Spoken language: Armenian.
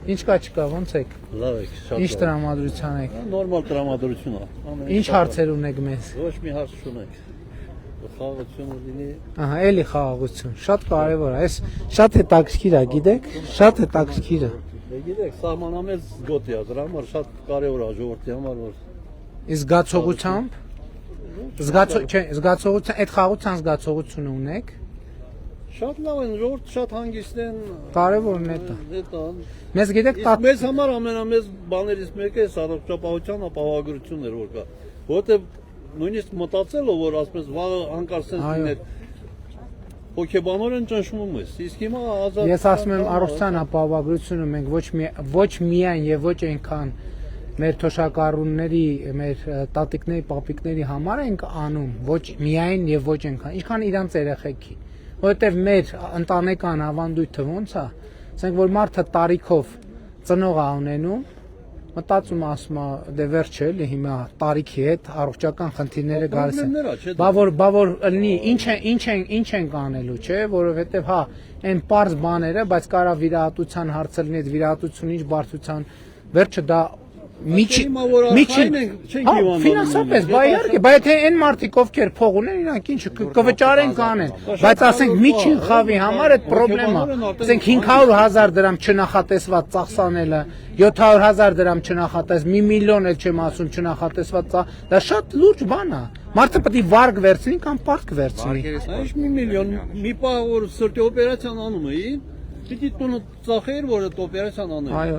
Ինչ կա չկա, ոնց եք։ Լավ եք, շատ Ինչ տրամադրության եք։ նորմալ տրամադրություն է։ Ինչ հարցեր ունեք մեզ։ Ոչ մի հարց չունեք։ Խաղաղությունը լինի։ Ահա, էլի խաղաղություն։ Շատ կարևոր է։ Այս շատ հետաքրքիր է, գիտեք։ Շատ հետաքրքիր է։ Գիտեք, սահմանամերձ գոտի է, դրա համար շատ կարևոր է ժողովրդի համար, որ Իսկ զգացողությամբ զգացողության, այդ խաղաղության զգացողությունը ունեք։ շատ լավ են, ժողովուրդը շատ հանգիստ են։ Կարևորն է դա։ Դա Մեզ գիտեք, մեզ համար ամենամեծ բաներից մեկը է առողջապահության ապահովագրությունն էր, որ կա։ Որովհետև նույնիսկ մտածելով, որ ասես վաղը հանկարծ լիներ հոգեբանորեն ճնշվում ես։ Իսկ հիմա ազատ Ես ասում եմ առողջության ապահովագրությունը մենք ոչ միայն եւ ոչ այնքան մեր թոշակառուների, մեր տատիկների, պապիկների համար ենք անում, ոչ միայն եւ ոչ այնքան, ինչքան իրանց երեխեքի, որովհետեւ մեր ընտանեկան ավանդույթը ոնց է, ասենք որ մարդը տարիքով ծնող է ունենում, մտածում ասում է դե վերջ է, էլի հիմա տարիքի հետ առողջական խնդիրները գալիս են։ Բա որ լինի ինչ են կանելու, չէ, որովհետեւ հա այն པարզ բաները, բայց կարա վիրահատության հարցը լինի, վիրահատությունը ինչ բարձրության վերջը դա միջին ֆինանսապես, բա իհարկե, բայց եթե այն մարդիկ ովքեր փող ունեն, իրանք ինչ կվճարեն կանեն, բայց ասենք միջին խավի համար այդ խնդրեմա, ասենք 500,000 դրամ չնախատեսված ծախսանելը, 700,000 դրամ չնախատես, 1 միլիոն էլ չեմ ասում չնախատեսված, դա շատ լուրջ բան է։ Մարդը պետք է վարգ վերցնի կամ պարտք վերցնի։ Այս 1 միլիոն, մի պահ որ սրտի օպերացիան անում էի, պիտի տունը ծախեիր, որ այդ օպերացիան անել։